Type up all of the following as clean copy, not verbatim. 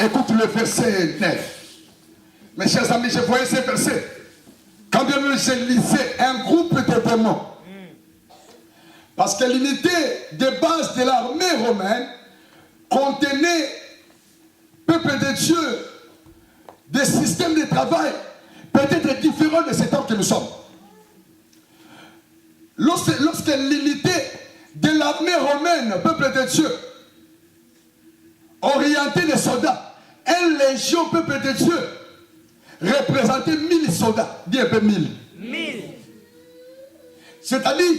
Écoute le verset 9. Mes chers amis, je voyais ces versets. Quand bien même je lisais un groupe de démons. Parce que l'unité de base de l'armée romaine contenait, peuple de Dieu, des systèmes de travail peut-être différents de ce temps que nous sommes. Lorsque l'unité de l'armée romaine, peuple de Dieu, orientait les soldats, une légion, peuple de Dieu, représentait 1000 soldats. Dis un peu 1000. 1000. C'est-à-dire,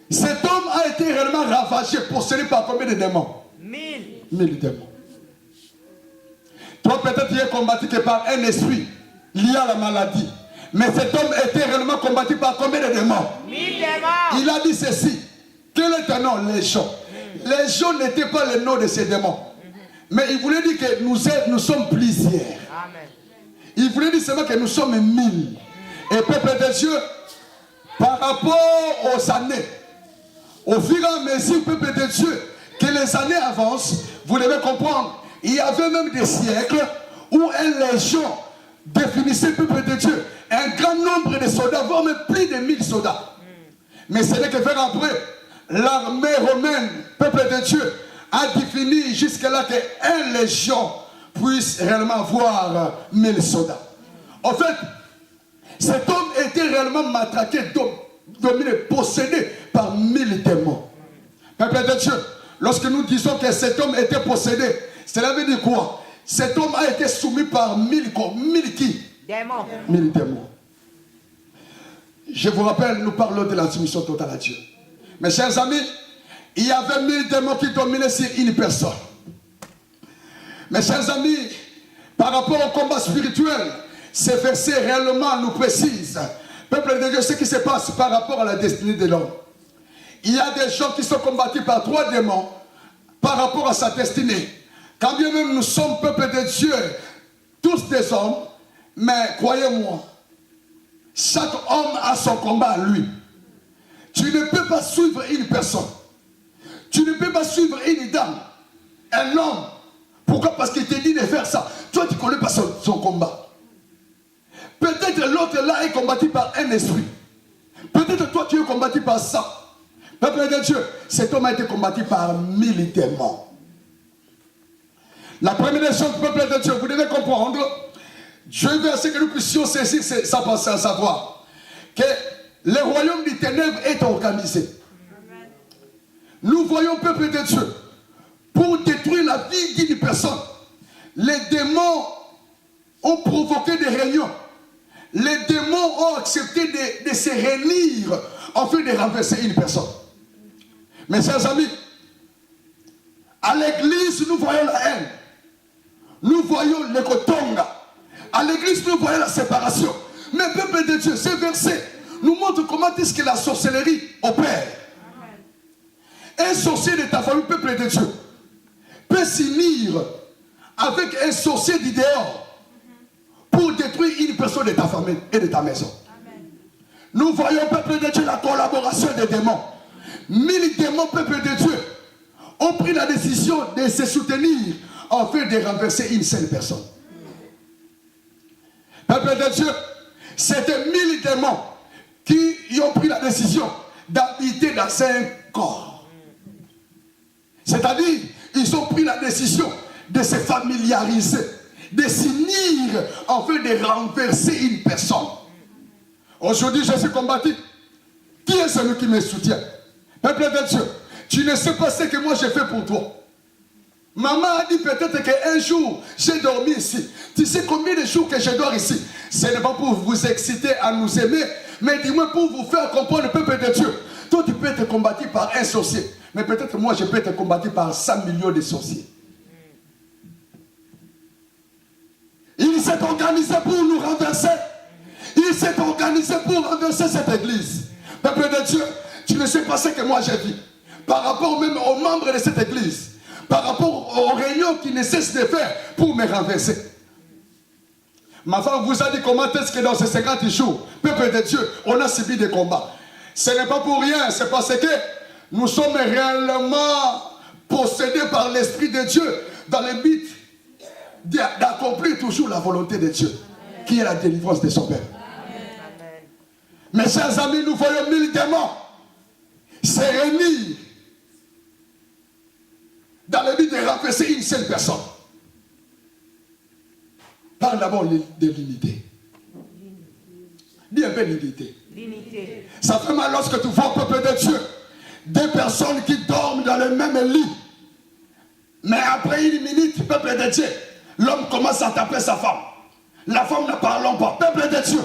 cet homme a été réellement ravagé, possédé par combien de démons? 1000. 1000 démons. Toi, peut-être, tu es combattu que par un esprit lié à la maladie. Mais cet homme était réellement combattu par combien de démons? 1000 démons. Il a dit ceci. Quel est ton nom? Légion. Légion n'était pas le nom de ces démons. Mais il voulait dire que nous sommes plusieurs. Amen. Il voulait dire seulement que nous sommes 1000. Et peuple de Dieu, par rapport aux années, au fur et à mesure, peuple de Dieu, que les années avancent, vous devez comprendre, il y avait même des siècles où une légion définissait, peuple de Dieu, un grand nombre de soldats, voire même plus de 1000 soldats. Mais ce n'est que faire après, l'armée romaine, peuple de Dieu, a défini jusque-là qu'une légion puisse réellement avoir 1000 soldats. En fait, cet homme était réellement matraqué, dominé, possédé par 1000 démons. Peuple de Dieu, lorsque nous disons que cet homme était possédé, cela veut dire quoi? Cet homme a été soumis par 1000 qui? Démons. 1000 démons. Je vous rappelle, nous parlons de la soumission totale à Dieu. Mes chers amis, il y avait 1000 démons qui dominaient sur une personne. Mes chers amis, par rapport au combat spirituel, ces versets réellement nous précisent, peuple de Dieu, ce qui se passe par rapport à la destinée de l'homme. Il y a des gens qui sont combattus par 3 démons par rapport à sa destinée. Quand bien même nous sommes peuple de Dieu, tous des hommes, mais croyez-moi, chaque homme a son combat à lui. Tu ne peux pas suivre une personne. Tu ne peux pas suivre une dame, un homme. Pourquoi? Parce qu'il te dit de faire ça. Toi, tu ne connais pas son combat. Peut-être l'autre là est combattu par un esprit. Peut-être toi, tu es combattu par ça. Peuple de Dieu, cet homme a été combattu par 1000 démons. La première chose, peuple de Dieu, vous devez comprendre, Dieu veut à ce que nous puissions saisir sa pensée, à savoir que le royaume des ténèbres est organisé. Nous voyons, peuple de Dieu, pour détruire la vie d'une personne, les démons ont provoqué des réunions. Les démons ont accepté de se réunir afin de renverser une personne. Mes chers amis, à l'église, nous voyons la haine. Nous voyons le kotonga. À l'église, nous voyons la séparation. Mais peuple de Dieu, ces versets nous montrent comment est-ce que la sorcellerie opère. Un sorcier de ta famille, peuple de Dieu, peut s'unir avec un sorcier du dehors pour détruire une personne de ta famille et de ta maison. Amen. Nous voyons, peuple de Dieu, la collaboration des démons. 1000 démons, peuple de Dieu, ont pris la décision de se soutenir afin de renverser une seule personne. Peuple de Dieu, c'était 1000 démons qui ont pris la décision d'habiter dans un corps. C'est-à-dire, ils ont pris la décision de se familiariser, de s'unir afin de renverser une personne. Aujourd'hui, je suis combattu. Qui est celui qui me soutient? Peuple de Dieu, tu ne sais pas ce que moi j'ai fait pour toi. Maman a dit peut-être qu'un jour, j'ai dormi ici. Tu sais combien de jours que je dors ici? Ce n'est pas pour vous exciter à nous aimer, mais dis-moi pour vous faire comprendre le peuple de Dieu. Toi, tu peux être combattu par un sorcier. Mais peut-être moi, je peux être combattu par 100 millions de sorciers. Il s'est organisé pour nous renverser. Il s'est organisé pour renverser cette église. Peuple de Dieu, tu ne sais pas ce que moi j'ai vu. Par rapport même aux membres de cette église. Par rapport aux réunions qui ne cessent de faire pour me renverser. Ma femme vous a dit comment est-ce que dans ces 50 jours, peuple de Dieu, on a subi des combats. Ce n'est pas pour rien, c'est parce que nous sommes réellement possédés par l'Esprit de Dieu dans le but d'accomplir toujours la volonté de Dieu, qui est la délivrance de son peuple. Mes chers amis, nous voyons 1000 démons se réunir dans le but de remplacer une seule personne. Parle d'abord de l'unité. Dis un peu l'unité. Ça fait mal lorsque tu vois au peuple de Dieu, deux personnes qui dorment dans le même lit. Mais après une minute, peuple de Dieu, l'homme commence à taper sa femme. La femme ne parle pas. Peuple de Dieu,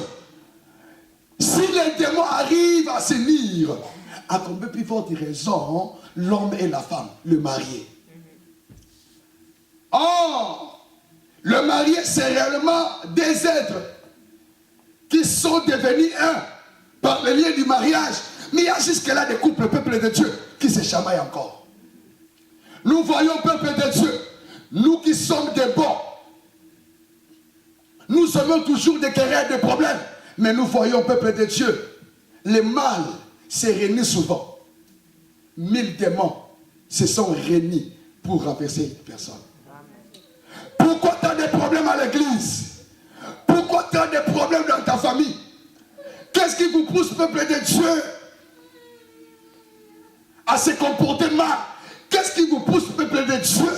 si les démons arrivent à s'unir, à combien plus forte raison, l'homme et la femme, le marié. Or, le marié, c'est réellement des êtres qui sont devenus un par le lien du mariage. Mais il y a jusque-là des couples, peuple de Dieu, qui se chamaillent encore. Nous voyons, peuple de Dieu, nous qui sommes des bons, nous avons toujours des querelles, des problèmes. Mais nous voyons, peuple de Dieu, les mâles se réunissent souvent. 1000 démons se sont réunis pour renverser une personne. Pourquoi tu as des problèmes à l'église? Pourquoi tu as des problèmes dans ta famille? Qu'est-ce qui vous pousse, peuple de Dieu, à se comporter mal? Qu'est-ce qui vous pousse, peuple de Dieu,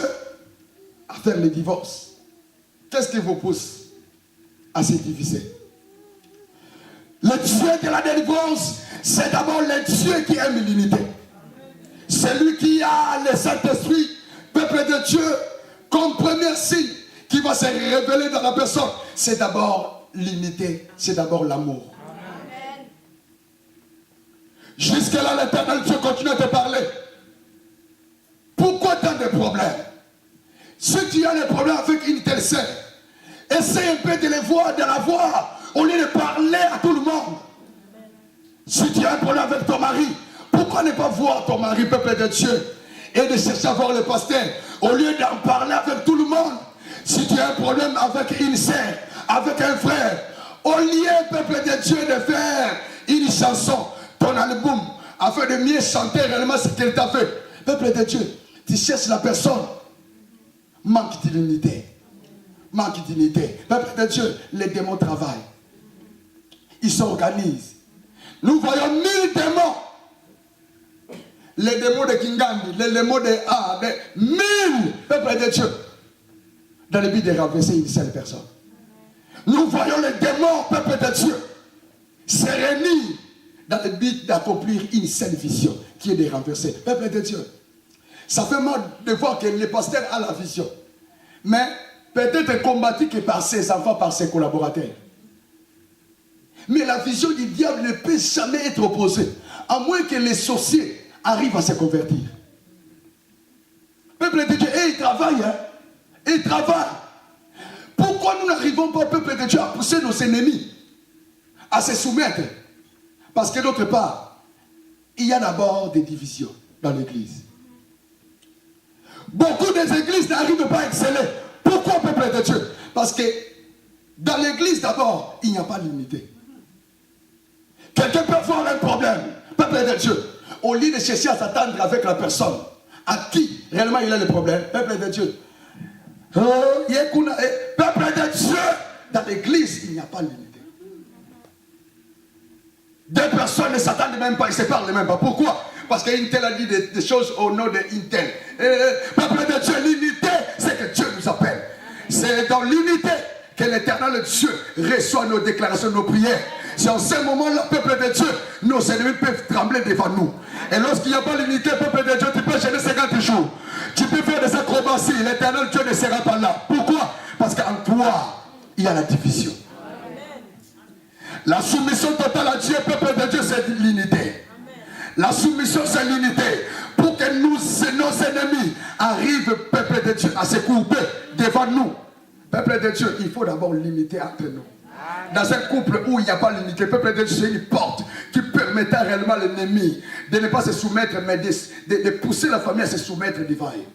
à faire le divorce? Qu'est-ce qui vous pousse à se diviser? Le Dieu de la délivrance, c'est d'abord le Dieu qui aime l'unité. Celui qui a le Saint-Esprit, peuple de Dieu, comme premier signe qui va se révéler dans la personne, c'est d'abord l'unité, c'est d'abord l'amour. Jusque-là, l'Éternel Dieu continue à te parler. Pourquoi tu as des problèmes? Si tu as des problèmes avec une telle sœur, essaie un peu de les voir, de la voir, au lieu de parler à tout le monde. Si tu as un problème avec ton mari, pourquoi ne pas voir ton mari, peuple de Dieu, et de chercher à voir le pasteur, au lieu d'en parler avec tout le monde? Si tu as un problème avec une sœur, avec un frère, au lieu, peuple de Dieu, de faire une chanson, ton album, afin de mieux chanter réellement ce qu'elle t'a fait, peuple de Dieu, tu cherches la personne, manque d'unité. Manque d'unité. Peuple de Dieu, les démons travaillent. Ils s'organisent. Nous voyons 1000 démons. Les démons de Kingandi, les démons de A, 1000 peuple de Dieu. Dans le but de renverser une seule personne. Nous voyons les démons, peuple de Dieu, se réunir dans le but d'accomplir une seule vision, qui est de renverser. Peuple de Dieu, ça fait mal de voir que le pasteur a la vision. Mais peut-être combattu que par ses enfants, par ses collaborateurs. Mais la vision du diable ne peut jamais être opposée, à moins que les sorciers arrivent à se convertir. Peuple de Dieu, et ils travaillent, hein? Et ils travaillent. Pourquoi nous n'arrivons pas, peuple de Dieu, à pousser nos ennemis à se soumettre? Parce que d'autre part, il y a d'abord des divisions dans l'église. Beaucoup des églises n'arrivent pas à exceller. Pourquoi, peuple de Dieu? Parce que dans l'église d'abord, il n'y a pas d'unité. Quelqu'un peut avoir un problème, peuple de Dieu, au lieu de chercher à s'attendre avec la personne à qui réellement il a le problème, peuple de Dieu. Peuple de Dieu, dans l'église, il n'y a pas d'unité. Deux personnes ne s'attendent même pas, ils ne se parlent même pas. Pourquoi? Parce qu'Intel a dit des choses au nom d'Intel. Peuple de Dieu, l'unité, c'est que Dieu nous appelle. C'est dans l'unité que l'Éternel Dieu reçoit nos déclarations, nos prières. C'est en ce moment-là, peuple de Dieu, nos ennemis peuvent trembler devant nous. Et lorsqu'il n'y a pas l'unité, peuple de Dieu, tu peux gêner 50 jours. Tu peux faire des acrobaties. L'Éternel Dieu ne sera pas là. Pourquoi? Parce qu'en toi, il y a la division. La soumission totale à Dieu, peuple de Dieu, c'est l'unité. La soumission, c'est l'unité. Pour que nos ennemis arrivent, peuple de Dieu, à se couper devant nous. Peuple de Dieu, il faut d'abord l'unité entre nous. Dans un couple où il n'y a pas l'unité, peuple de Dieu, c'est une porte qui permettra réellement l'ennemi de ne pas se soumettre, mais de pousser la famille à se soumettre devant eux.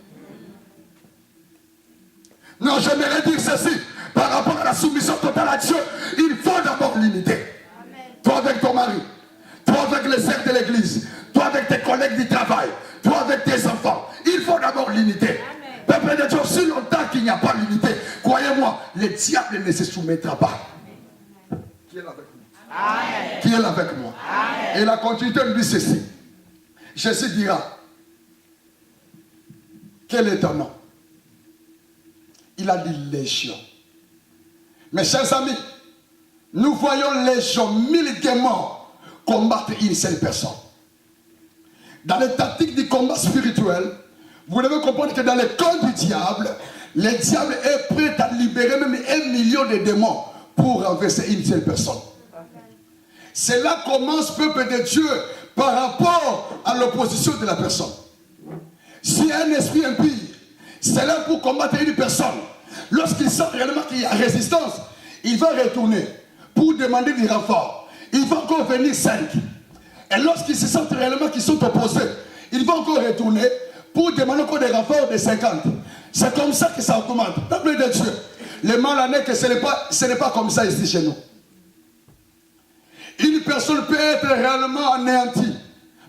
Non, j'aimerais dire ceci. Par rapport à la soumission totale à Dieu, il faut d'abord l'unité. Toi avec ton mari, toi avec les sœurs de l'église, toi avec tes collègues du travail, toi avec tes enfants. Il faut d'abord l'unité. Peuple de Dieu, si longtemps qu'il n'y a pas l'unité, croyez moi, le diable ne se soumettra pas. Qui est là avec moi? Amen. Qui est là avec moi? Amen. Et la continuité nous dit ceci. Jésus dira, quel est ton nom? Il a dit légion. Mes chers amis, nous voyons légion, 1000 démons combattre une seule personne. Dans les tactiques du combat spirituel, vous devez comprendre que dans le camp du diable, le diable est prêt à libérer même 1 million de démons pour renverser une seule personne. Cela commence, peuple de Dieu, par rapport à l'opposition de la personne. Si un esprit impie, c'est là pour combattre une personne. Lorsqu'il sent réellement qu'il y a résistance, il va retourner pour demander du renfort. Il va encore venir 5. Et lorsqu'ils se sentent réellement qu'ils sont opposés, il va encore retourner pour demander encore des renforts de 50. C'est comme ça que ça augmente. Peuple de Dieu, le mal en est que ce n'est pas comme ça ici chez nous. Une personne peut être réellement anéantie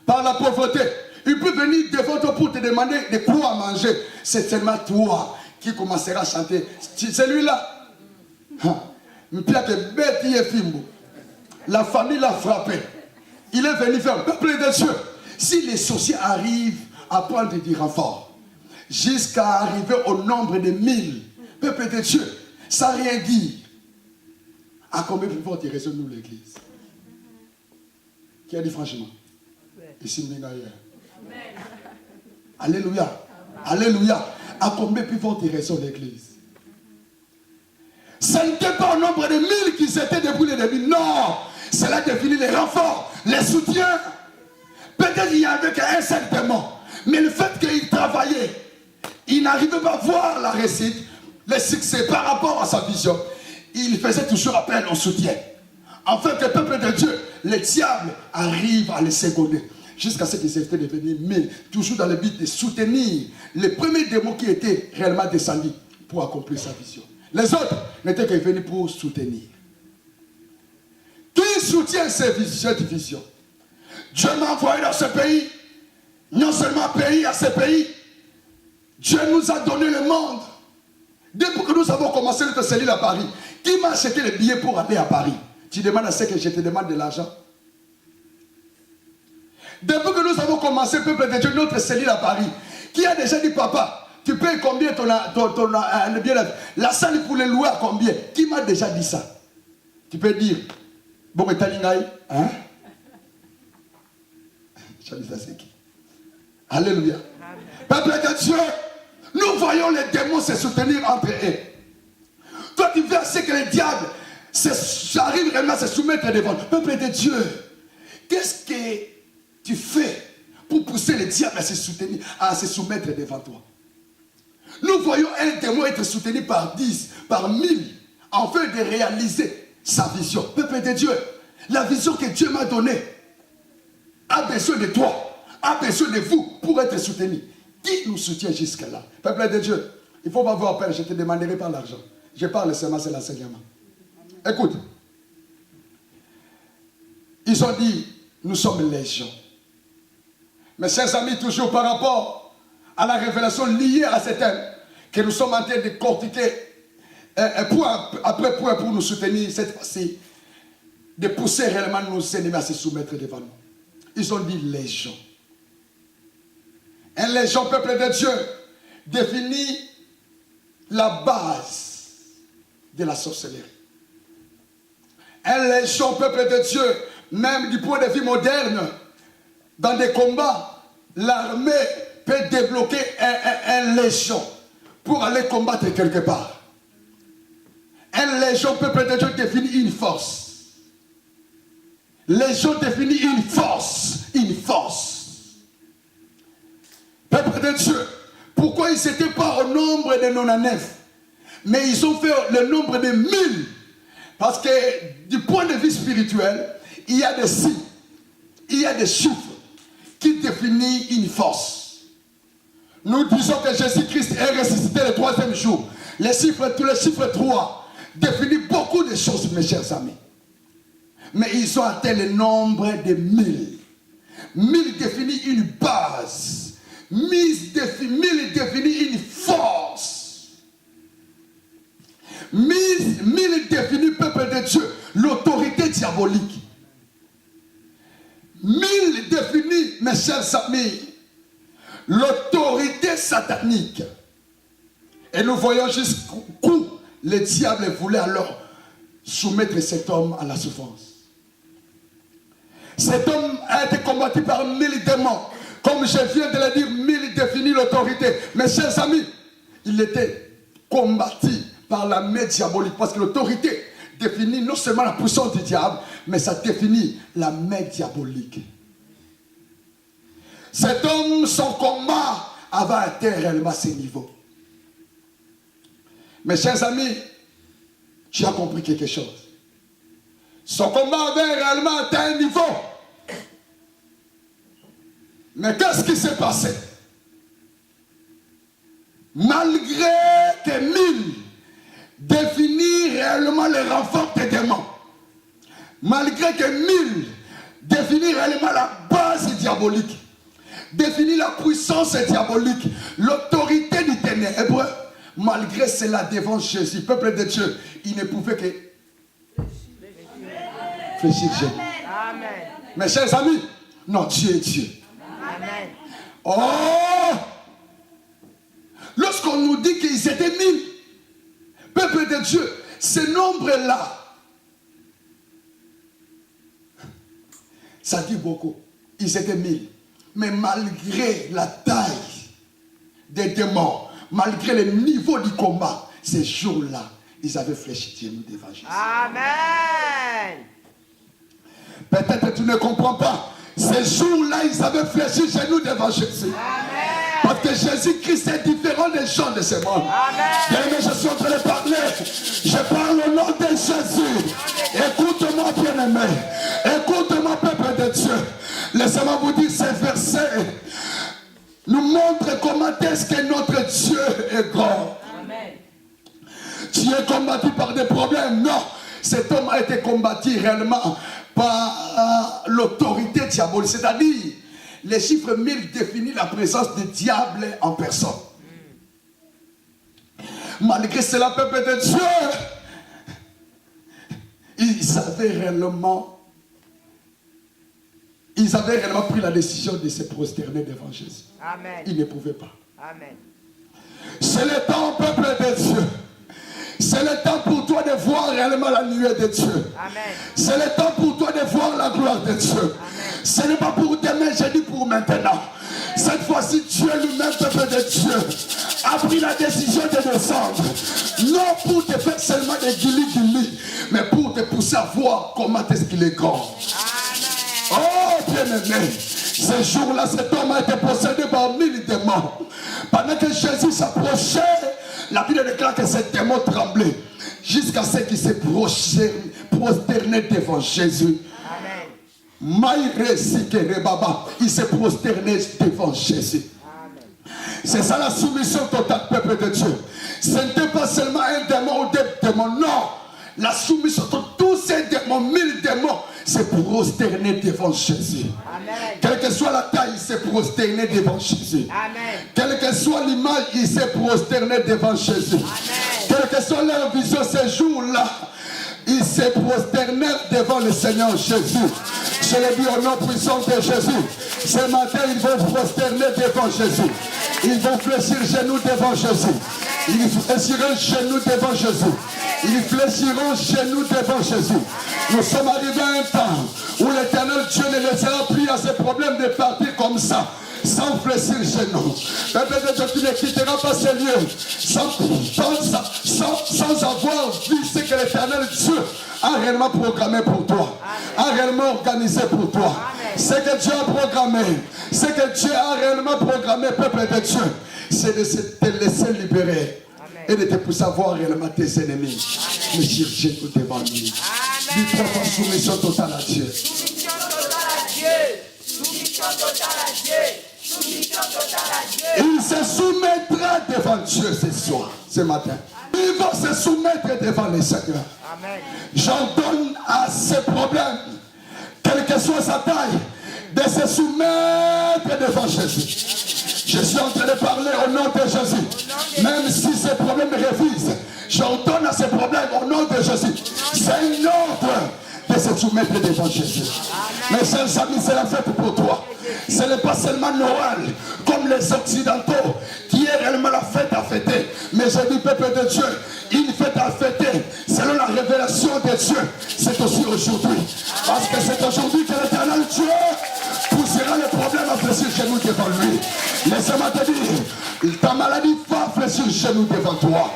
par la pauvreté. Il peut venir devant toi pour te demander de quoi manger. C'est seulement toi qui commencera à chanter. Celui-là, la famille l'a frappé. Il est venu faire peuple de Dieu. Si les sorciers arrivent à prendre du renfort, jusqu'à arriver au nombre de 1000, peuple de Dieu, ça n'a rien dit. À combien plus fort raison nous l'église? Qui a dit franchement? Ici, nous sommes. Alléluia. Alléluia. À combien plus fort raison l'église? Ce n'était pas au nombre de 1000 qui étaient depuis le début. Non. Cela définit les renforts, les soutiens. Peut-être il y avait qu'un seul démon. Mais le fait qu'il travaillait, il n'arrivait pas à voir la réussite, le succès par rapport à sa vision. Il faisait toujours appel au soutien. Afin que le peuple de Dieu, le diable, arrive à les seconder. Jusqu'à ce qu'ils étaient devenus 1000. Toujours dans le but de soutenir les premiers démons qui étaient réellement descendus pour accomplir sa vision. Les autres n'étaient que venus pour soutenir. Qui soutient cette vision? Dieu m'a envoyé dans ce pays. Non seulement pays à ce pays. Dieu nous a donné le monde. Depuis que nous avons commencé notre cellule à Paris, qui m'a acheté les billets pour aller à Paris? Tu demandes à ce que je te demande de l'argent. Depuis que nous avons commencé, peuple de Dieu, notre cellule à Paris, qui a déjà dit, papa, tu payes combien ton billet? La salle pour les louer à combien? Qui m'a déjà dit ça? Tu peux dire, bon, mais Talingaï, hein? Je dis ça, c'est qui? Alléluia. Peuple de Dieu, nous voyons les démons se soutenir entre eux. Toi, tu veux ce que le diable arrive vraiment à se soumettre devant. Peuple de Dieu, qu'est-ce que tu fais pour pousser le diable à se soutenir, à se soumettre devant toi? Nous voyons un démon être soutenu par 10, par 1000, afin de réaliser sa vision. Peuple de Dieu, la vision que Dieu m'a donnée a besoin de toi, a besoin de vous pour être soutenu. Qui nous soutient jusque-là? Peuple de Dieu, il ne faut pas avoir peur, je ne te demanderai pas l'argent. Je parle seulement, c'est l'enseignement. Écoute, ils ont dit, nous sommes légion. Mes chers amis, toujours par rapport à la révélation liée à cet thème, que nous sommes en train de cortiquer point après point pour nous soutenir cette fois-ci, de pousser réellement nos ennemis à se soumettre devant nous. Ils ont dit légion. Un légion, peuple de Dieu, définit la base de la sorcellerie. Un légion, peuple de Dieu, même du point de vue moderne, dans des combats, l'armée peut débloquer un légion pour aller combattre quelque part. Un légion, peuple de Dieu, définit une force. Légion définit une force. Une force. Peuple de Dieu, pourquoi ils n'étaient pas au nombre de 99, mais ils ont fait le nombre de 1000? Parce que du point de vue spirituel, il y a des signes, il y a des chiffres qui définissent une force. Nous disons que Jésus-Christ est ressuscité le 3e jour. Les chiffres 3 définissent beaucoup de choses, mes chers amis. Mais ils ont atteint le nombre de 1000. 1000 définit une base. 1000 définit une force. 1000 définit peuple de Dieu, l'autorité diabolique. 1000 définit, mes chers amis, l'autorité satanique. Et nous voyons jusqu'où le diable voulait alors soumettre cet homme à la souffrance. Cet homme a été combattu par 1000 démons. Comme je viens de le dire, 1000 définit l'autorité. Mes chers amis, il était combattu par la main diabolique. Parce que l'autorité définit non seulement la puissance du diable, mais ça définit la main diabolique. Cet homme, son combat avait atteint réellement ses niveaux. Mes chers amis, tu as compris quelque chose. Son combat avait réellement atteint un niveau. Mais qu'est-ce qui s'est passé? Malgré que 1000 définit réellement le renfort des démons, malgré que 1000 définit réellement la base diabolique, définit la puissance diabolique, l'autorité du ténèbre, malgré cela devant Jésus, peuple de Dieu, il ne pouvait que fléchir Jésus. Amen. Mes chers amis, non, Dieu est Dieu. Amen. Oh! Lorsqu'on nous dit qu'ils étaient 1000, peuple de Dieu, ce nombre-là, ça dit beaucoup. Ils étaient 1000. Mais malgré la taille des démons, malgré le niveau du combat, ces jours-là, ils avaient fléchi Dieu devant Jésus. Amen. Peut-être tu ne comprends pas. Ces jours-là, ils avaient fléchi genoux devant Jésus. Amen. Parce que Jésus-Christ est différent des gens de ce monde. Amen. Mais je suis en train de parler. Je parle au nom de Jésus. Écoute-moi, bien-aimé. Écoute-moi, peuple de Dieu. Laissez-moi vous dire, ces versets nous montrent comment est-ce que notre Dieu est grand. Amen. Tu es combattu par des problèmes? Non. Cet homme a été combattu réellement par l'autorité diabolique. C'est-à-dire, les chiffres 1000 définissent la présence du diable en personne. Malgré cela, peuple de Dieu, ils avaient réellement pris la décision de se prosterner devant Jésus. Amen. Ils ne pouvaient pas. Amen. C'est le temps, peuple de Dieu. C'est le temps pour toi de voir réellement la lumière de Dieu. Amen. C'est le temps pour toi de voir la gloire de Dieu. Amen. Ce n'est pas pour demain, je dis pour maintenant. Cette fois-ci, Dieu lui-même, peuple de Dieu, a pris la décision de descendre. Non pour te faire seulement des guilis, mais pour te pousser à voir comment est-ce qu'il est grand. Amen. Oh, bien-aimé, ce jour-là, cet homme a été possédé par 1000 démons. Pendant que Jésus s'approchait, la Bible déclare que ces démons tremblaient jusqu'à ce qu'ils se prosternaient devant Jésus. Amen. Il se prosternait devant Jésus. C'est ça la soumission totale, peuple de Dieu. Ce n'était pas seulement un démon ou deux démons, non. La soumission de tous ces démons, 1000 démons, se prosterner devant Jésus. Amen. Quelle que soit la taille, il s'est prosterné devant Jésus. Amen. Quelle que soit l'image, il s'est prosterné devant Jésus. Amen. Quelle que soit leur vision ces jours-là, il s'est prosterné devant le Seigneur Jésus. Amen. Je le dis au nom puissant de Jésus. Ce matin, ils vont prosterner devant Jésus. Ils vont fléchir genoux devant Jésus. Ils fléchiront genoux devant Jésus. Ils fléchiront genoux devant Jésus. Nous sommes arrivés à un temps où l'Éternel Dieu ne laissera plus à ces problèmes de partir comme ça, sans fléchir genoux. Peuple de Dieu, tu ne quitteras pas ces lieux sans avoir vu ce que l'Éternel Dieu a réellement programmé pour toi, a réellement organisé pour toi. Ce que Dieu a programmé, ce que Dieu a réellement programmé, peuple de Dieu, c'est de te laisser libérer. Et de te pousser à voir réellement tes ennemis. Mais chercher tout devant lui. Dis trois fois soumission totale à Dieu. Soumission totale à Dieu. Soumission totale à Dieu. Soumission totale à Dieu. Il se soumettra devant Dieu ce soir, ce matin. Il va se soumettre devant le Seigneur. Amen. J'ordonne à ces problèmes, quelle que soit sa taille, de se soumettre devant Jésus. Je suis en train de parler au nom de Jésus. Même si ces problèmes refusent, j'ordonne a ces problèmes, au nom de Jésus, c'est un ordre de se soumettre devant Jésus. Mes chers amis, c'est la fête pour toi. Ce n'est pas seulement Noël, comme les Occidentaux, qui est réellement la fête à fêter. Mais je dis, peuple de Dieu, une fête à fêter, selon la révélation de Dieu, c'est aussi aujourd'hui. Parce que c'est aujourd'hui que l'Éternel Dieu poussera les problèmes à fléchir chez nous devant lui. Laissez-moi te dire, ta maladie va fléchir chez nous devant toi.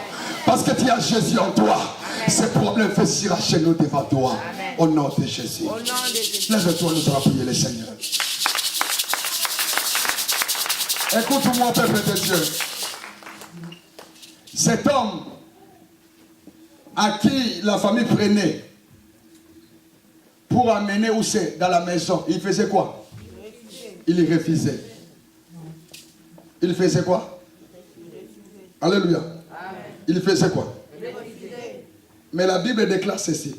Parce que tu as Jésus en toi. Ces problèmes fléchira chez nous devant toi. Amen. Au nom de Jésus. Lève-toi, nous allons prier le Seigneur. Écoute-moi, peuple de Dieu. Cet homme à qui la famille prenait pour amener où c'est dans la maison, il faisait quoi? Il refusait. Il faisait quoi? Alléluia. Il faisait quoi? Mais la Bible déclare ceci.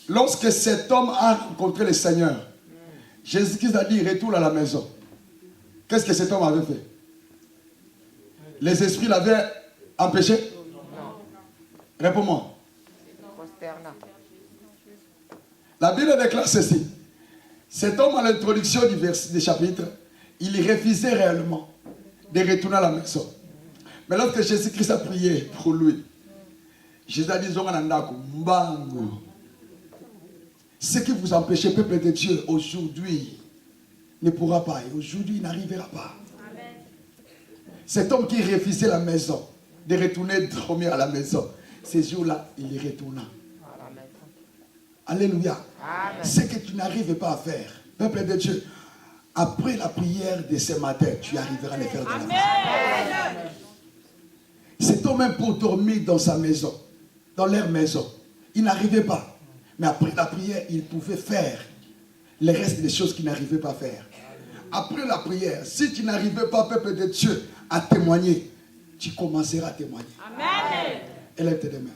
Lorsque cet homme a rencontré le Seigneur, Jésus-Christ a dit, retourne à la maison. Qu'est-ce que cet homme avait fait? Les esprits l'avaient empêché? Non. Réponds-moi. La Bible déclare ceci. Cet homme, à l'introduction du chapitre, il refusait réellement de retourner à la maison. Mais lorsque Jésus-Christ a prié pour lui, Jésus a dit, ce qui vous empêchez, peuple de Dieu, aujourd'hui, ne pourra pas. Et aujourd'hui, il n'arrivera pas. Amen. Cet homme qui refusait la maison, de retourner dormir à la maison, ces jours-là, il y retourna. Amen. Alléluia. Amen. Ce que tu n'arrives pas à faire, peuple de Dieu, après la prière de ce matin, tu arriveras à le faire dans la maison. Cet homme, même pour dormir dans sa maison, dans leur maison, il n'arrivait pas. Mais après la prière, il pouvait faire le reste des choses qu'il n'arrivait pas à faire. Après la prière, si tu n'arrivais pas, peuple de Dieu, à témoigner, tu commenceras à témoigner. Amen. Élève tes mains.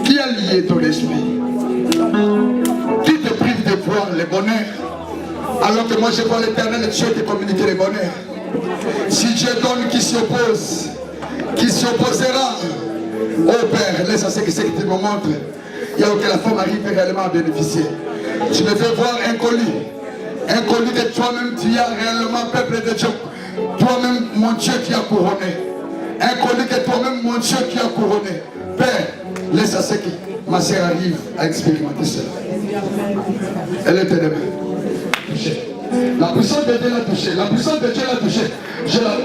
Qui a lié ton esprit? Qui te prive de voir le bonheur? Alors que moi je vois l'Éternel Dieu te communiquer le bonheur. Si Dieu donne, qui s'oppose? Qui s'opposera? Oh Père, laisse à ce que tu me montres. Il y a que la femme arrive réellement à bénéficier. Tu me fais voir un colis que toi-même tu as réellement, peuple de Dieu. Toi-même, mon Dieu, qui a couronné. Un colis que toi-même, mon Dieu, qui a couronné. Père, laisse à ce que ma sœur arrive à expérimenter cela. Elle était de main. La puissance de Dieu l'a touché. La puissance de Dieu l'a touché. Je la...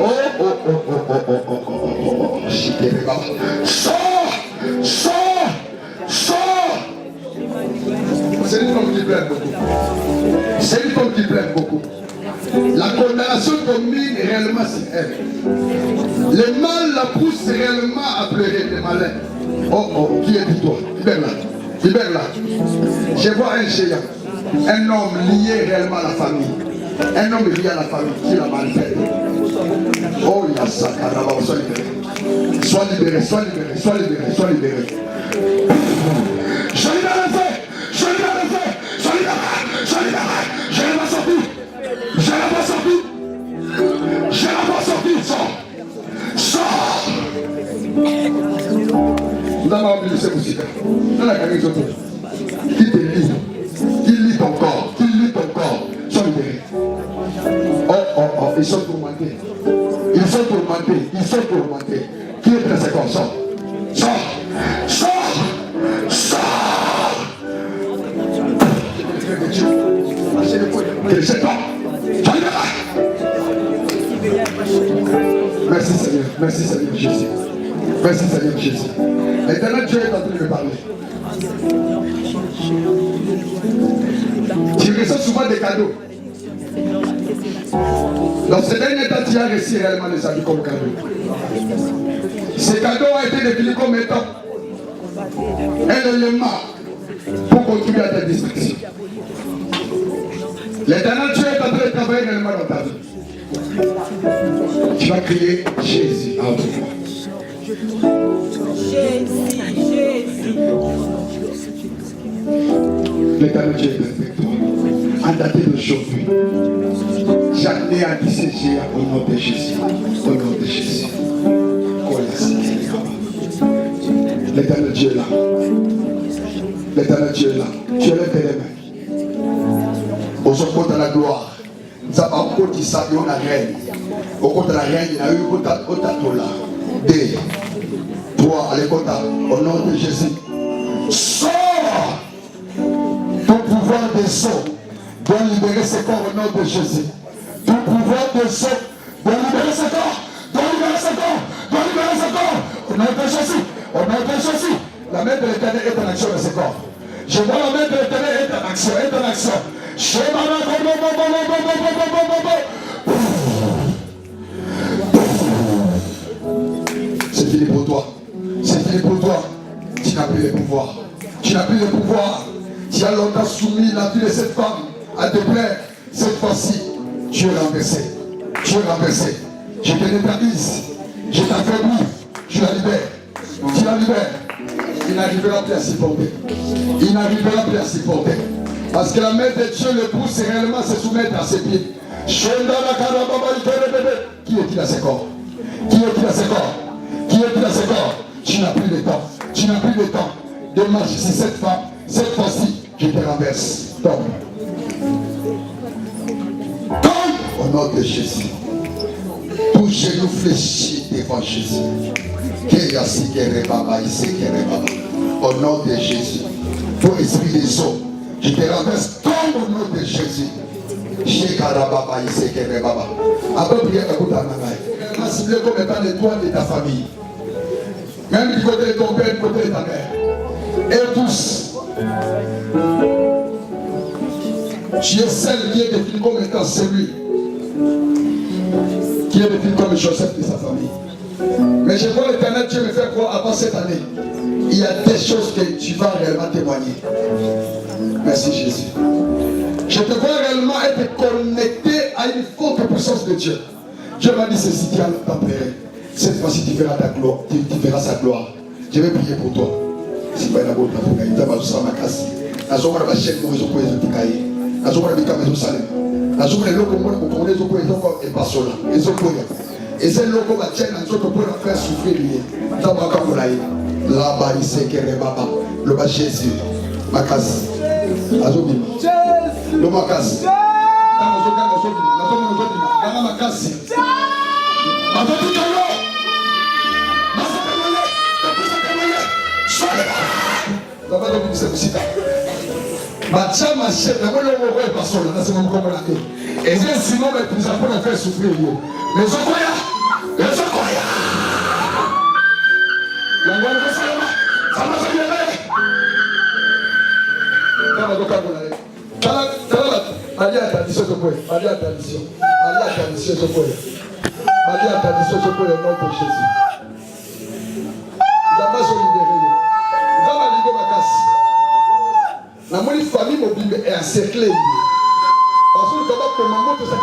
Sors! C'est une femme qui plaît beaucoup. C'est une femme qui plaît beaucoup. La condamnation domine réellement sur elle. Le mal la pousse réellement à pleurer, le malin. Qui est toi? Libère-la. Je vois un géant. Un homme lié réellement à la famille. Un homme lié à la famille qui l'a mal fait. Oh, il y a ça, carrément, sois libéré. Sois libéré. Je libère le feu. Je l'ai pas sorti. Sors. Nous avons oublié ce musique. Dans la carrière de qui te lit. Qui lit ton corps. Sois libéré. Ils sont tourmentés. Qui est pressé comme ça? Sors. Merci Seigneur Jésus. L'éternel Dieu est en train de me parler. Tu reçois souvent des cadeaux. Dans ce dernier temps, tu as reçu réellement les habits comme cadeaux. Ces cadeaux ont été définis comme étant un élément pour contribuer à ta destruction. L'éternel Dieu est en train de travailler réellement dans ta vie. Tu vas crier Jésus en toi. Jésus. L'éternel Dieu est avec toi. en date d'aujourd'hui, chaque né a dit Jésus au nom de Jésus. Au nom de Jésus. L'éternel Dieu est là. L'éternel Dieu est là. Tu es les mains. Au secours de la gloire. Nous avons encore dit ça, on a reine. Au compte de la reine, il y a eu au tatola. 2, 3, allez, au nom de Jésus. Sors! Ton pouvoir de sort doit libérer ce corps au nom de Jésus. Ton pouvoir de sort doit libérer ce corps. Doit libérer ce corps. Doit libérer ce corps. Au nom de Jésus. Au nom de Jésus. La main de l'Éternel est en action dans ce corps. Je vois la main de l'Éternel est en action. Est en action. C'est fini pour toi. C'est fini pour toi. Tu n'as plus le pouvoir. Tu n'as plus le pouvoir. Tu as longtemps soumis la vie de cette femme à te plaire. Cette fois-ci, tu es renversé. Tu es renversé. Je te neutralise. Je t'affaiblis. Je la libère. Tu la libères. Il n'arrivera plus à s'y porter. Il n'arrivera plus à s'y porter. Parce que la main de Dieu le pousse réellement à se soumettre à ses pieds. Qui est-il à ses corps? Qui est-il à ses corps? Qui est-il à ses corps? Tu n'as plus de temps. Tu n'as plus de temps de marcher sur cette femme. Cette fois-ci, je te renverse. Tombe. Tombe au nom de Jésus. Tout genou fléchit devant Jésus. Au nom de Jésus. Pour esprit des eaux, je te renverse. Tombe au nom de Jésus. Après prière, écoute à ma m'a ciblé comme étant l'étoile de ta famille. Même du côté de ton père, du côté de ta mère. Et tous. Tu es celle qui est définie comme étant celui qui est défini comme Joseph de sa famille. Mais je vois l'Éternel Dieu me faire croire avant cette année. Il y a des choses que tu vas réellement témoigner. Merci Jésus. Je te vois réellement être connecté à une forte puissance de Dieu. Dieu m'a dit ceci, tu as tempéré. Cette fois-ci, tu verras ta gloire, tu verras sa gloire. Je vais prier pour toi. Si tu as la bonne pour gagner, tu vas ma casse. La zone de la chaîne, nous avons posé le cahier. La zone de la maison salée. La zone de l'eau, nous avons posé le pas sur là. Ils ont posé. Et c'est l'eau qu'on va tirer dans notre pour faire souffrir. Là-bas, il sait qu'il y a le bas Jésus. Ma casse. La zone de le macasse. Macha ma chef, la bonne heure est pas seule, là c'est mon combat. Et c'est sinon mais plus après on fait souffrir. Les Okoya, les Okoya. La bonne heure ça va se lever. Ça va donc à allez à tradition de quoi? Allez à tradition. Allez à tradition de quoi? Allez à tradition de quoi le nom de Jésus. La masse libérée. Nous allons libérer ma casse. La moitié famille mobile est encerclée. Parce que nous avons pour maman tout ça.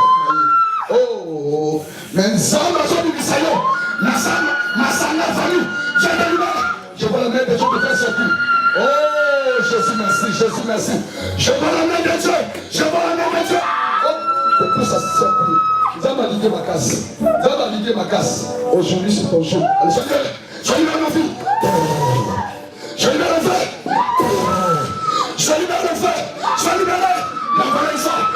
Oh, mais nous avons besoin du Bissayon. Ma famille, je te libère. Je vois la main de Dieu te faire sortir. Oh, Jésus merci, Jésus merci. Je vois la main de Dieu. Je vois la main de Dieu. Oh, pourquoi ça se sortit? Nous allons libérer ma casse. Nous allons libérer ma casse. Aujourd'hui c'est ton jour. Allez, je libère ma fille. Je libère le feu. Je libère le feu. Je libère la valeur, elle sort.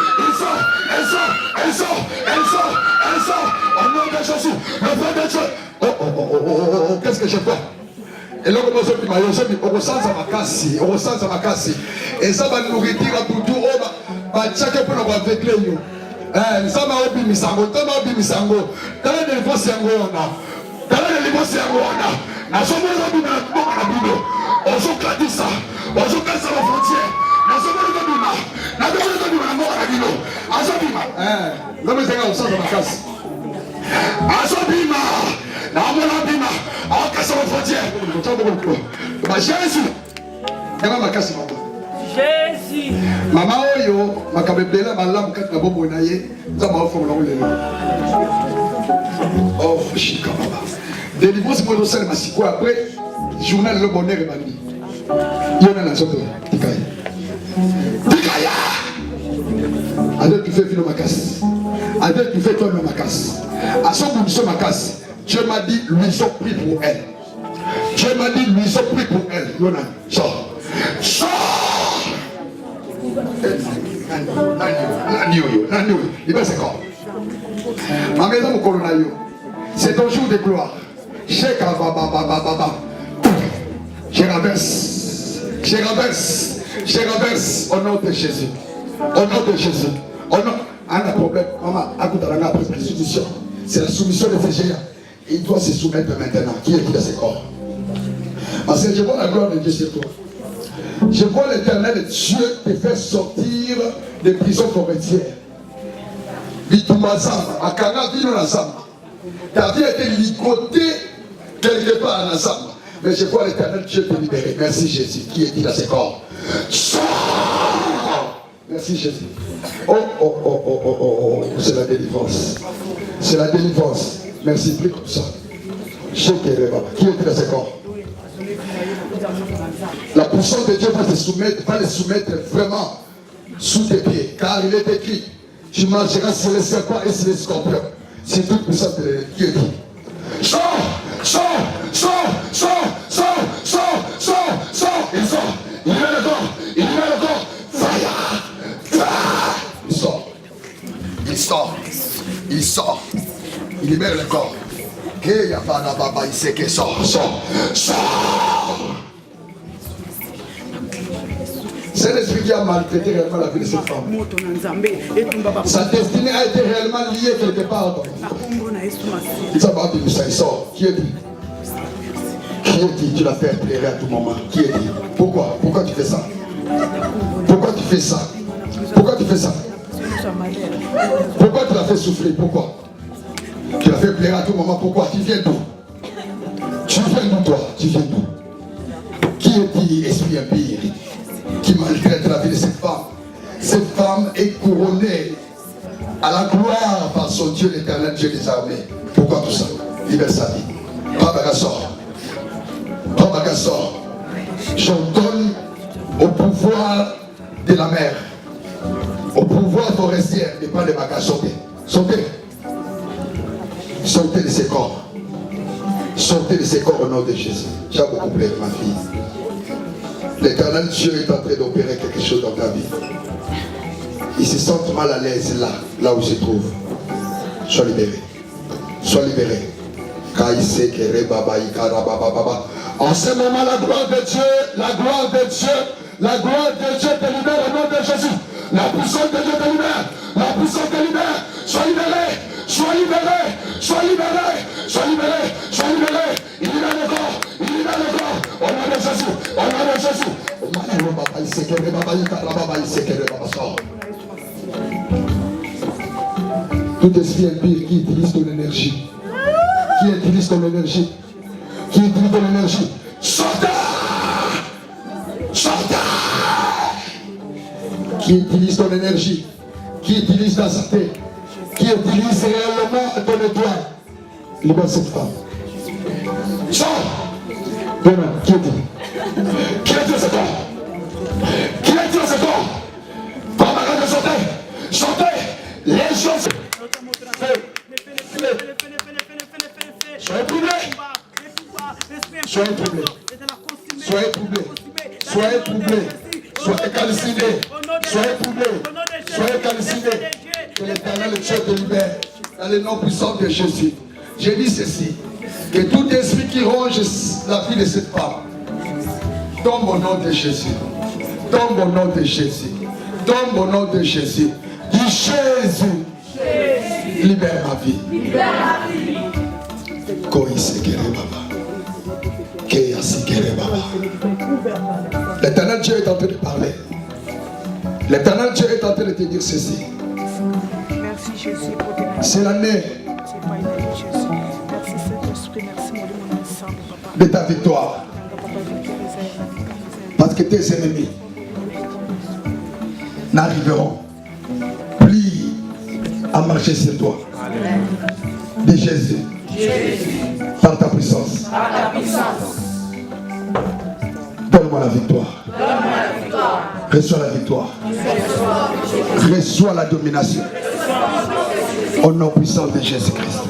Au nom de Jésus, le feu de Dieu. Oh, qu'est-ce que je fais? Et là, on ressent sa macasse. Et ça va nous retirer pour tout. Chaque fois, on va avec les ça m'a oublié Misango. Dans les niveaux, c'est un gros. Dans les niveaux, c'est un gros. Nous sommes dans la Bible. On joue à ça. On joue à la frontière. Nous sommes dans la Bible. Nous sommes dans la Bible. L'homme est un sens de ma casse. Azobima. Namolabima. On casse la frontière. Jésus. Comment ma casse Jésus. Maman Oyo, ma kabebela, ma lame, quand la bombe est naïe, ça m'a offert le lelo. Oh, Chika Baba. Délivrance pour le seul massicou après, journal le bonheur et ma vie. Il y en a la sorte. Tikaya. Adèle, tu fais ma casse. Adèle, tu fais toi-même ma casse. À son bout de ma casse, Dieu m'a dit, lui, ils ont pris pour elle. Dieu m'a dit, lui, ils ont pris pour elle. Yona, sors. Sors. Ma maison, mon colonel, c'est ton jour de gloire. Je renverse. Je renverse. Je renverse au nom de Jésus. Au nom de Jésus. Au nom. Un problème. Maman, après la soumission. C'est la soumission de ces géants. Il doit se soumettre maintenant. Qui est qui dans ses corps? Parce que je vois la gloire de Dieu sur toi. Je vois l'éternel Dieu te faire sortir des prisons forestières. Ta vie a été ligotée quelque part en ensemble. Mais je vois l'éternel Dieu te libérer. Merci Jésus. Qui est dit dans ses corps? Sors! Merci Jésus. Oh, oh, oh, oh, oh, oh, oh. C'est la délivrance. C'est la délivrance. Merci, prie comme ça. Qui est dit dans ses corps? La puissance de Dieu va les soumettre vraiment sous tes pieds. Car il est écrit, tu marcheras sur les serpents et sur les scorpions. C'est toute puissance de Dieu. Sors, sors, sors, sors, sors, sors, sors, sors. Il sort. Il met le corps. Il met le corps. Fire. Fire. Il sort. Il sort. Il sort. Il libère le corps. Et il y a pas là baba, il sait qu'il sort. Sort. Sort. C'est l'esprit qui a maltraité réellement la vie de cette femme. Sa destinée a été réellement liée quelque part. Ça va dire ça, il sort. Qui est dit? Qui est dit? Tu l'as fait pleurer à tout moment. Qui est dit? Pourquoi? Pourquoi tu fais ça? Pourquoi tu fais ça? Pourquoi tu fais ça? Pourquoi tu l'as fait souffrir? Pourquoi? Tu l'as fait pleurer à tout moment. Pourquoi? Tu viens d'où? Tu viens d'où toi? Tu viens d'où? Qui est dit esprit impire qui maltraite la vie de cette femme? Cette femme est couronnée à la gloire par son Dieu l'éternel, Dieu des armées. Pourquoi tout ça? Libère sa vie. Papa sort. Papa sort. J'ordonne au pouvoir de la mer, au pouvoir forestier, de pas de Baka sauter. Sauter. Sortez de ses corps. Sortez de ses corps au nom de Jésus. Tu as beaucoup pleuré, ma fille. L'éternel Dieu est en train d'opérer quelque chose dans ta vie. Ils se sentent mal à l'aise là où ils se trouvent. Sois libéré. Sois libéré. En ce moment, la gloire de Dieu, la gloire de Dieu, la gloire de Dieu te libère au nom de Jésus. La puissance de Dieu te libère. La puissance te libère. Sois libéré. Sois libéré. Sois libéré. Sois libéré. Sois libéré. Il libère le corps. Il libère le corps. Au nom de Jésus. Au nom de Jésus. Tout esprit impie qui utilise ton énergie, qui utilise ton énergie, qui utilise ton énergie, sortez! Sortez! Qui utilise ton énergie, qui utilise ta santé, qui utilise réellement ton étoile, libère cette femme. Sors! Demain, qui est dit? Qui est dit ce corps? Qui est dit ce corps? Pas mal de sauter! Sortez! Les choses! Soyez troublés. Soyez troublés. Soyez troublés. Soyez troublés. Soyez calcinés. Soyez troublés. Soyez calcinés. Que l'éternel Dieu te libère dans le nom puissant de Jésus. Je dis ceci. Que tout esprit qui ronge la vie de cette femme tombe au nom de Jésus. Tombe au nom de Jésus. Tombe au nom de Jésus. Dis Jésus. Libère ma vie. Libère ma vie. L'éternel Dieu est en train de parler. L'éternel Dieu est en train de te dire ceci. Merci Jésus pour tes c'est l'année de ta victoire. Parce que tes ennemis n'arriveront plus à marcher sur toi. De Jésus. Par ta puissance. Donne-moi la victoire. Reçois la victoire. Reçois la domination. Au nom puissant de Jésus-Christ.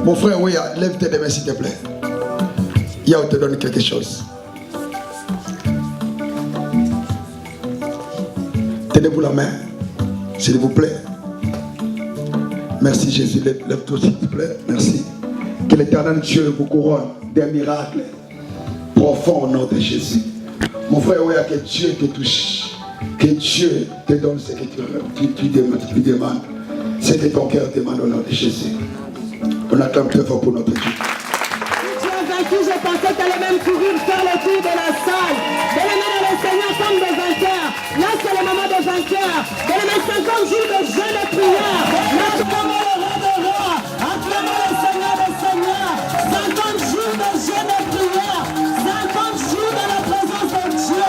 Mon frère, oui, lève tes mains s'il te plaît. Yahweh te donne quelque chose. Tenez-vous la main, s'il vous plaît. Merci Jésus, lève-toi s'il te plaît. Merci. Que l'éternel Dieu vous couronne des miracles profonds au nom de Jésus. Mon frère, oui, que Dieu te touche. Que Dieu te donne ce que tu demandes. Ce que ton cœur demande au nom de Jésus. On acclame très fort pour notre Dieu. Tu as vaincu, je pensais que tu allais même courir faire le tour de la salle. Donne-moi le Seigneur comme des vainqueurs. Là, c'est le moment des vainqueurs. Donne-moi 50 jours de jeûne et prière. Acclamons le roi des rois. Acclamons le Seigneur des seigneurs. 50 jours de jeûne et prière. 50 jours dans la présence de Dieu.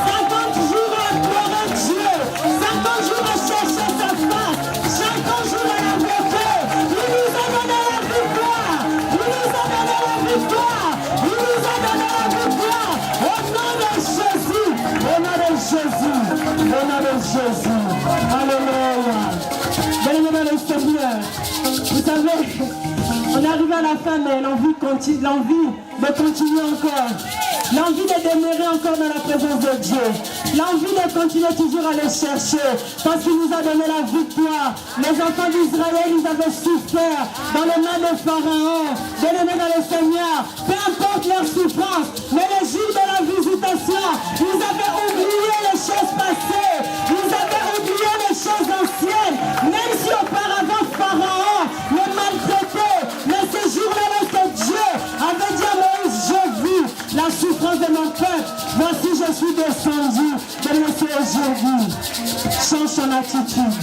50 jours à adorer Dieu. 50 jours à chercher sa face. 50 jours à l'invoquer. Il nous a donné la victoire. Il nous a donné la victoire. Il nous a donné la victoire. Au nom de Jésus. Au nom de Jésus. Au nom de Jésus. Alléluia. Bien-aimés dans le Seigneur. Vous savez, on arrive à la fin, mais l'envie de continuer encore. L'envie de demeurer encore dans la présence de Dieu. L'envie de continuer toujours à le chercher. Parce qu'il nous a donné la victoire. Les enfants d'Israël, ils avaient souffert dans les mains de Pharaon. Bien-aimés dans le Seigneur. Peu importe leur souffrance. Mais le jour de la visitation, ils avaient oublié les choses passées. Ils avaient oublié les choses anciennes. Même si auparavant Pharaon les maltraitait. Mais ce jour-là, lorsque Dieu avait dit à Moïse, j'ai vu la souffrance de mon peuple. Voici, je suis descendu de laisser aujourd'hui. Change ton attitude.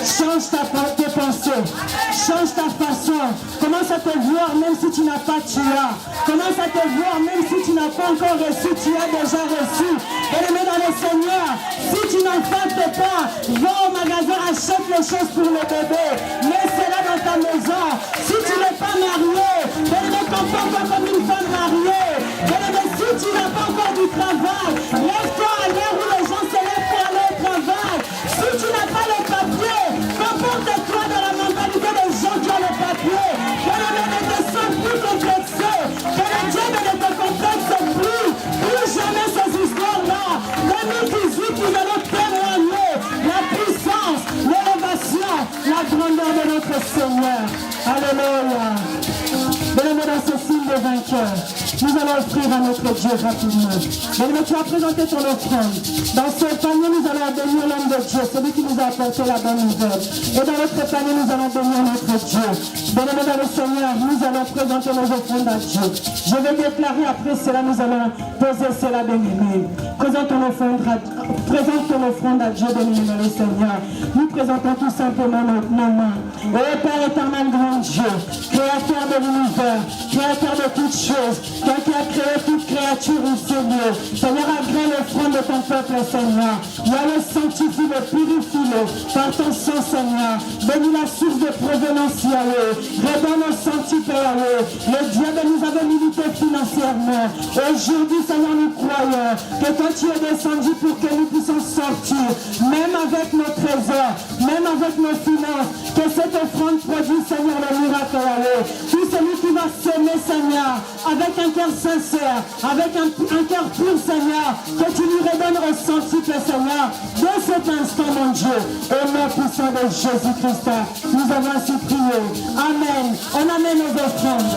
Change tes pensées. Change ta façon. Commence à te voir même si tu n'as pas, tu as. Commence à te voir même si tu n'as pas encore reçu, tu as déjà reçu. Bien-aimé dans le Seigneur, si tu n'enfantes pas, va au magasin, achète les choses pour le bébé. Mets-la dans ta maison. Si tu n'es pas marié, bien-aimé, comporte-toi comme une femme mariée. Bien-aimé, si tu n'as pas encore du travail, lève-toi à l'heure où les gens se lèvent pour aller au travail. Si tu n'as pas le papier, comporte-toi dans la mentalité des gens qui ont le papier. Bien-aimé, ne te sens plus complexé. Que le diable ne te complexe plus. Plus jamais ces histoires-là. 2018, nous allons témoigner la puissance, l'élévation, la grandeur de notre Seigneur. Alléluia. Bien-aimé, dans ce signe de vainqueur, nous allons offrir à notre Dieu rapidement. Bien-aimé, tu as présenté ton offrande. Dans ce panier, nous allons bénir l'homme de Dieu, celui qui nous a apporté la bonne nouvelle. Et dans notre panier, nous allons bénir notre Dieu. Bien-aimé dans le Seigneur, nous allons présenter nos offrandes à Dieu. Je vais déclarer après cela, nous allons poser cela, bien-aimé. Présente ton offrande à Dieu, bien-aimé dans le Seigneur. Nous présentons tout simplement nos mains. Ô Père éternel, grand Dieu, créateur de l'univers, créateur de toutes choses, toi qui as créé toute créature au Seigneur. Seigneur, agrée l'offrande de ton peuple, Seigneur. Yahweh, sanctifie-le, purifie-le par ton sang, Seigneur. Bénis la source de provenance, Yahweh. Redonne au sanctuaire, Yahweh. Le diable nous avait limité financièrement. Aujourd'hui, Seigneur, nous croyons que toi tu es descendu pour que nous puissions sortir, même avec nos trésors, même avec nos finances, que cette offrande produise, Seigneur, le miracle, Yahweh. Tout celui qui va s'aimer, Seigneur, avec un cœur sincère, avec un cœur pur, Seigneur, que tu lui redonnes au centuple, Seigneur, dès cet instant, mon Dieu, au nom puissant de Jésus-Christ, nous avons ainsi prié. Amen. On amène nos offrandes.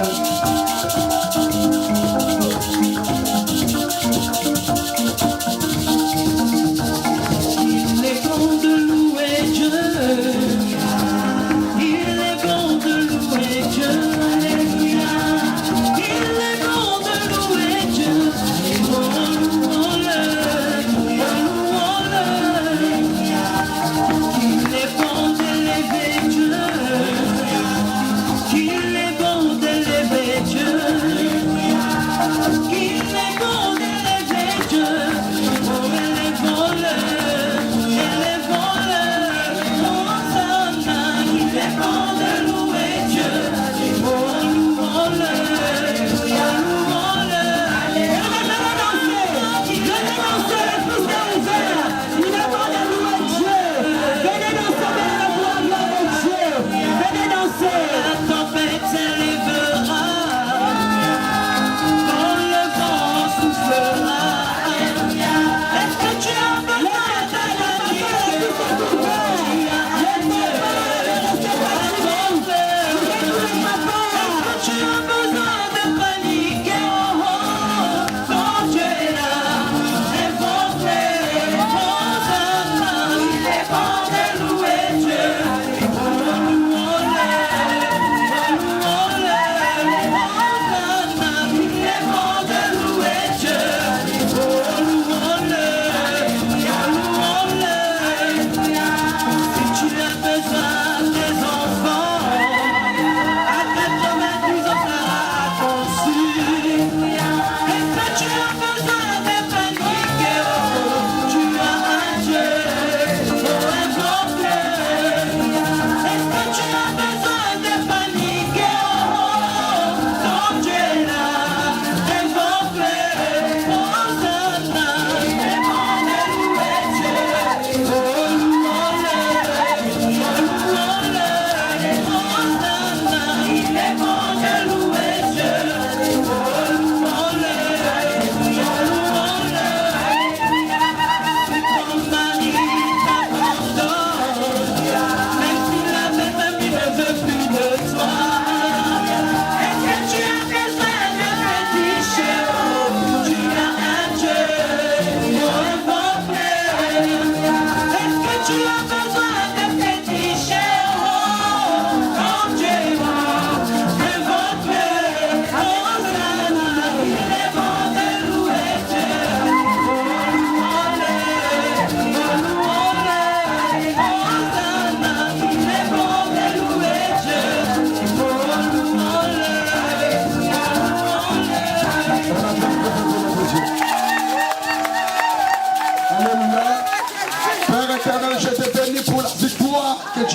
Qu'il est bon d'élever Dieu.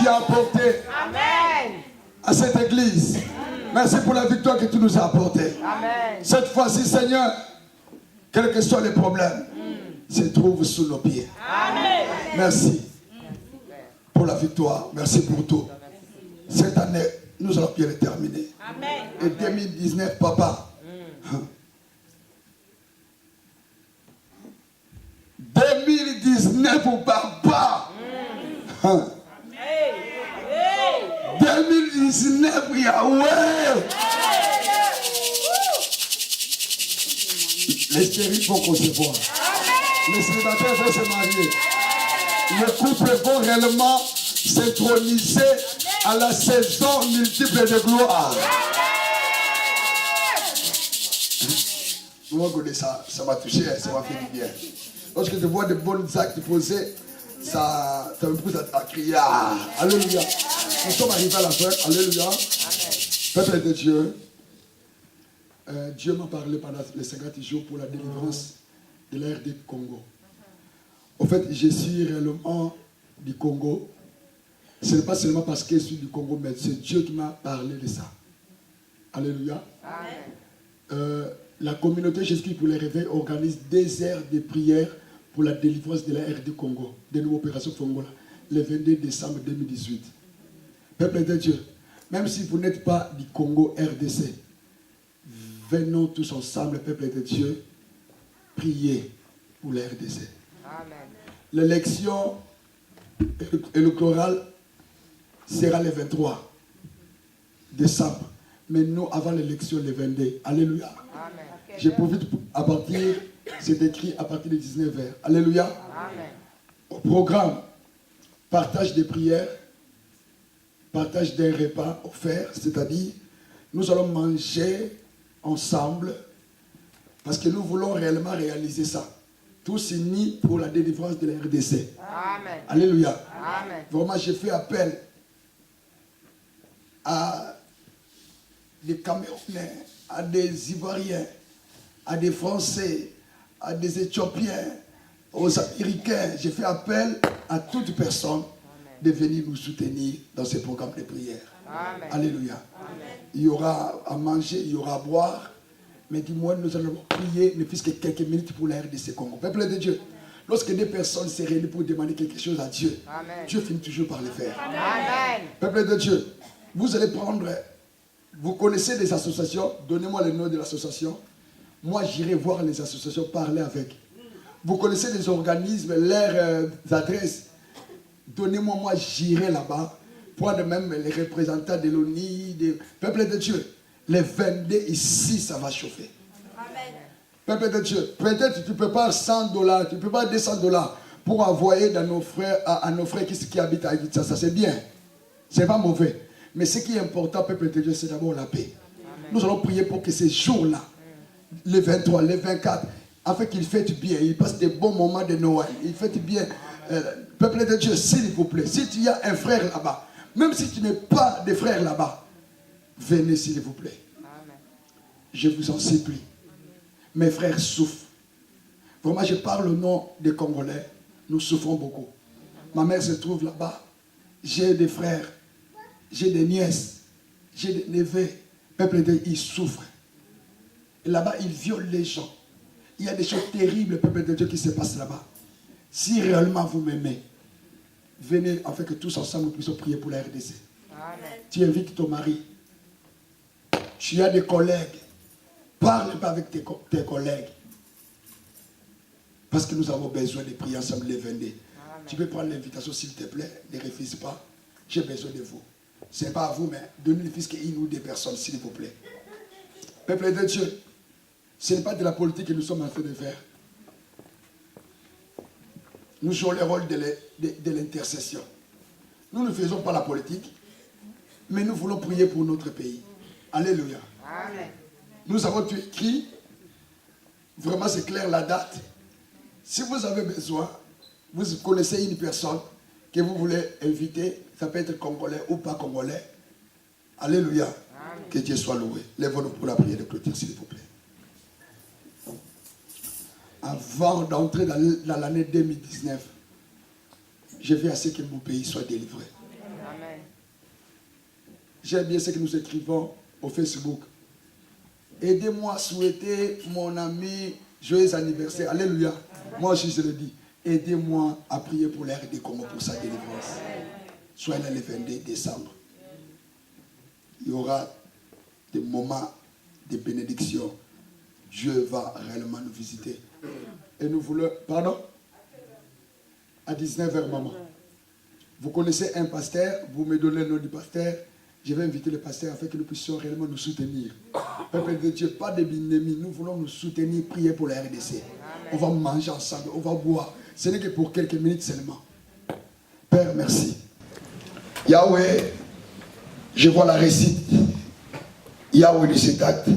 Apporté à cette église. Merci pour la victoire que tu nous as apportée. Cette fois-ci, Seigneur, quels que soient les problèmes, se trouvent sous nos pieds. Merci pour la victoire. Merci pour tout. Cette année, nous allons bien le terminer. Et 2019, papa. 2019, papa. 2019, Yahweh. Les stériles vont concevoir. Les célibataires vont se marier. Les couples vont réellement s'introniser à la saison multiple de gloire. Moi, ça m'a touché, ça m'a fait du bien. Lorsque je vois de bons actes posés, ça me pousse à crier. Alléluia. Nous sommes arrivés à la fin. Alléluia. Peuple de Dieu. Dieu m'a parlé pendant les 50 jours pour la délivrance de la RD Congo. En fait, je suis réellement du Congo. Ce n'est pas seulement parce que je suis du Congo, mais c'est Dieu qui m'a parlé de ça. Alléluia. La communauté Jésus-Christ pour les réveils organise des heures de prière pour la délivrance de la RD Congo, de l'opération Fongola, le 22 décembre 2018. Peuple de Dieu, même si vous n'êtes pas du Congo RDC, venons tous ensemble, peuple de Dieu, prier pour la RDC. L'élection électorale sera le 23 décembre, mais nous, avant l'élection, le 22. Alléluia. Je profite à partir, c'est écrit à partir de 19h. Alléluia. Amen. Au programme, partage des prières, partage d'un repas offert, c'est-à-dire nous allons manger ensemble parce que nous voulons réellement réaliser ça. Tous unis pour la délivrance de la RDC. Amen. Alléluia. Amen. Vraiment, j'ai fait appel à des Camerounais, à des Ivoiriens, à des Français, à des Éthiopiens, aux Américains. J'ai fait appel à toute personne de venir nous soutenir dans ce programme de prière. Amen. Alléluia. Amen. Il y aura à manger, il y aura à boire, mais dis-moi, nous allons prier ne fût-ce que quelques minutes pour la RDC Congo. Peuple de Dieu, lorsque des personnes se réunissent pour demander quelque chose à Dieu, Amen, Dieu finit toujours par le faire. Amen. Peuple de Dieu, vous allez prendre, vous connaissez des associations, donnez-moi le nom de l'association. Moi, j'irai voir les associations, parler avec. Vous connaissez des organismes, leurs adresses. Donnez-moi, moi, j'irai là-bas. Prendre même les représentants de l'ONI, des peuples de Dieu. Les 22 ici, ça va chauffer. Amen. Peuple de Dieu, peut-être tu ne peux pas $100, tu ne peux pas $200 pour envoyer dans nos frères, à nos frères qui habitent à Haïti. Ça c'est bien. Ce n'est pas mauvais. Mais ce qui est important, peuple de Dieu, c'est d'abord la paix. Amen. Nous allons prier pour que ces jours-là, les 23, les 24, afin qu'ils fêtent bien, ils passent des bons moments de Noël, ils fêtent bien. Peuple de Dieu, s'il vous plaît, si tu as un frère là-bas, même si tu n'es pas de frère là-bas, venez s'il vous plaît. Amen. Je vous en supplie. Mes frères souffrent. Vraiment, je parle au nom des Congolais. Nous souffrons beaucoup. Ma mère se trouve là-bas. J'ai des frères, j'ai des nièces, j'ai des neveux. Peuple de Dieu, ils souffrent. Et là-bas, ils violent les gens. Il y a des choses terribles, peuple de Dieu, qui se passent là-bas. Si réellement vous m'aimez, venez afin que tous ensemble nous puissions prier pour la RDC. Amen. Tu invites ton mari. Tu as des collègues. Parle pas avec tes collègues. Parce que nous avons besoin de prier ensemble les 22. Amen. Tu peux prendre l'invitation s'il te plaît. Ne refuse pas. J'ai besoin de vous. Ce n'est pas à vous, mais donnez le fils une ou des personnes, s'il vous plaît. Peuple de Dieu, ce n'est pas de la politique que nous sommes en train de faire. nous jouons le rôle de l'intercession. Nous ne faisons pas la politique, mais nous voulons prier pour notre pays. Alléluia. Amen. Nous avons tout écrit. Vraiment, c'est clair la date. Si vous avez besoin, vous connaissez une personne que vous voulez inviter, ça peut être congolais ou pas congolais. Alléluia. Amen. Que Dieu soit loué. Lèvons-nous pour la prière de clôture, s'il vous plaît. Avant d'entrer dans l'année 2019, je veux à ce que mon pays soit délivré. Amen. J'aime bien ce que nous écrivons au Facebook. Aidez-moi à souhaiter mon ami joyeux anniversaire. Alléluia. Moi aussi je le dis. Aidez-moi à prier pour l'air des Congo pour sa délivrance. Soit là le 22 décembre. Il y aura des moments de bénédiction. Dieu va réellement nous visiter. Et nous voulons... Pardon? À 19h, maman. Vous connaissez un pasteur, vous me donnez le nom du pasteur. Je vais inviter le pasteur afin que nous puissions réellement nous soutenir. Peuple de Dieu, pas de ennemis. Nous voulons nous soutenir, prier pour la RDC. On va manger ensemble, on va boire. Ce n'est que pour quelques minutes seulement. Père, merci. Yahweh, je vois la réussite. Yahweh de cet acte,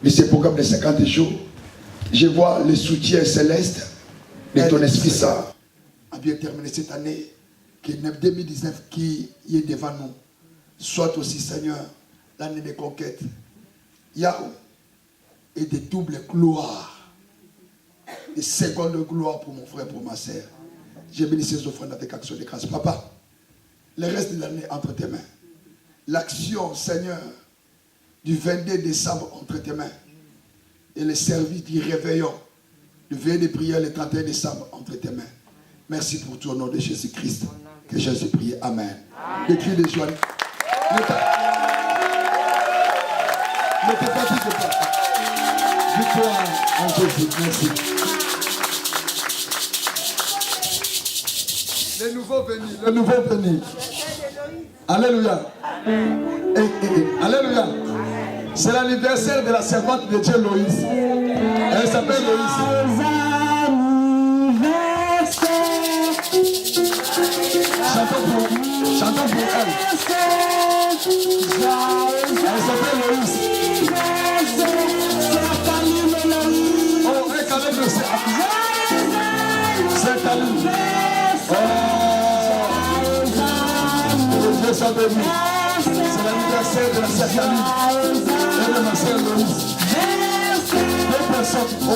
de ce programme de 50 jours. Je vois le soutien céleste de ton Esprit Saint. À bien terminer cette année, que 2019 qui est devant nous, soit aussi, Seigneur, l'année de conquête. Yahweh, et de double gloire, de seconde gloire pour mon frère, pour ma sœur. J'ai béni ces offrandes avec action de grâce. Papa, le reste de l'année entre tes mains. L'action, Seigneur, du 22 décembre entre tes mains. Et le service du réveillon, le veillée de prière le 31 décembre entre tes mains. Merci pour tout au nom de Jésus-Christ. Que Jésus prie. Amen. Le cri de joie. Ne t'es pas dit de pas. Victoire en Jésus. Merci. Les nouveaux venus. Les nouveaux venus. Alléluia. Alléluia. C'est l'anniversaire de la servante de Dieu Loïs. Elle s'appelle Loïs. Chantons pour elle. Elle s'appelle Loïs. Oh, elle quand même le sait. C'est Aline. Oh, Dieu soit béni. C'est l'anniversaire de la sœur Aline et de ma sœur Loïs. Deux personnes. Oh,